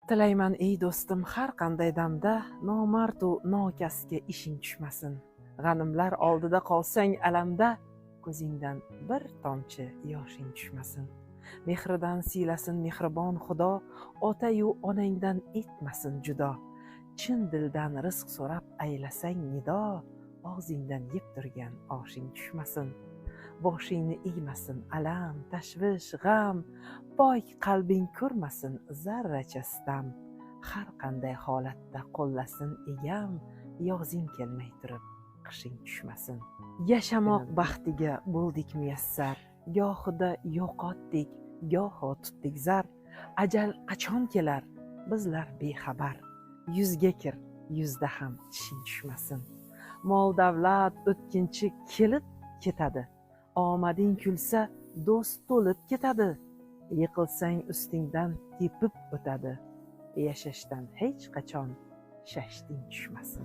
Tilayman ey do'stim har qanday damda, nomard u nokasga ishing tushmasin. G'animlar oldida qolsang alamda, ko'zingdan bir tomchi yoshing tushmasin. Mehridan siylasin mehribon Xudo, ota-yu onangdan etmasin judo. Chin dildan rizq so'rab aylasang nido, og'zingdan yeb turgan oshing tushmasin. Boshingni egmasin alam, tashvish, g'am, pok qalbing ko'rmasin zarracha sitam. Har qanday holatda qo'llasin egam, yozing kelmay turib qishing tushmasin. Yashamoq baxtiga bo'ldik muyassar, gohida yo'qotdik, goho tutdik zar. Ajal qachon kelar, bizlar bexabar. Yuzga kir, yuzda ham tishing tushmasin. Mol davlat o'tkinchi kelib ketadi. Omading kulsa do'st to'lib ketadi. Yiqilsang ustingdan tepib o'tadi. Yashashdan hech qachon shashting tushmasin.